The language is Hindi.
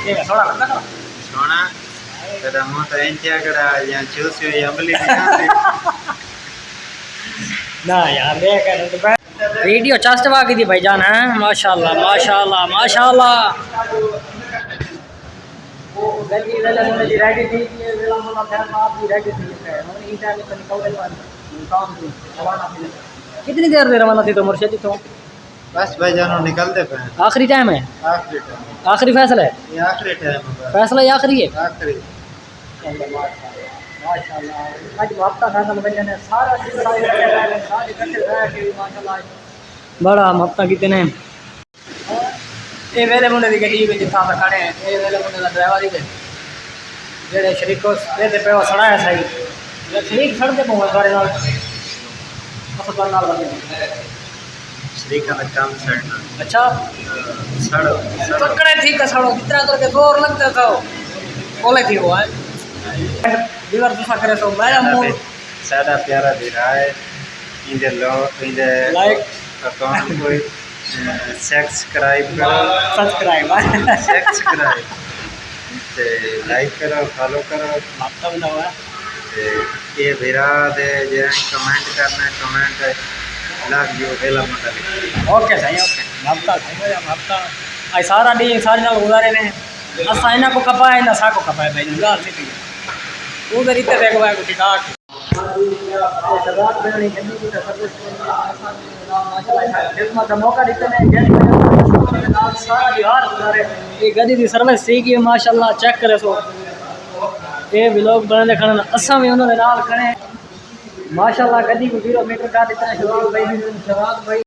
ये सोना लगता ना सोना कदा मुंह तो इंचिया कड़ा या चूसी हुई अमली ना यार देख वीडियो चास्टवा की थी भाईजान हैं माशाल्लाह माशाल्लाह माशाल्लाह गली वेला मुने दी रेडी थी ये वेला मुना फैन आप दी रेडी थी है हम ई टाइम में निकल गए काम थी रवाना थी कितनी देर में रवाना थी तो मुर्शिद तो बस भाईजान निकलते पे आखिरी टाइम है आखिरी फैसला है ये आखिरी टाइम है फैसला ही आखिरी है आखिरी माशाल्लाह आज हफ्ता खाना बन ने सारा सारे इकट्ठे रह के माशाल्लाह बड़ा हफ्ता कितने ये वेले मुंडे दी गड्डी में जिथा खड़े हैं ये वेले मुंडे दा ड्राइवर ही जेड़े शरीको दे पे सड़ाया सही ये शरीक सड़ दे पहुंच गाड़ी नाल अस्पताल नाल बंदे शरीक का काम सड़ना अच्छा सड़ो पकड़े थी का सड़ो कितना करके जोर लगता था बोले थी वो है दीवार दूसरा करे तो मेरा मुंह सादा प्यारा दे रहा है इधर लो इधर लाइक अकाउंट कोई सब्सक्राइब ते लाइक करो फॉलो करो हफ्ता बना हुआ ते ये भिरा दे जे कमेंट करना कमेंट लव यू वेला मतलब ओके सही ओके हफ्ता सही हफ्ता आई सारा डी सारे नाल गुजारे ने असा इना को कपाए ना सा को कपाए भाई गाल से थी उधर इतने देखो भाई को टिकाट शराब बनानी गंदी की सर्विस माशाल्लाह का मौका देते हैं सारा बिहार गुजारे ये गड्डी दी सर्विस ठीक है माशाल्लाह चेक करे सो ये व्लॉग बनाने खाना असा भी उन्होंने नाल करे माशाल्लाह गड्डी को 0 मीटर का देते हैं शराब भाई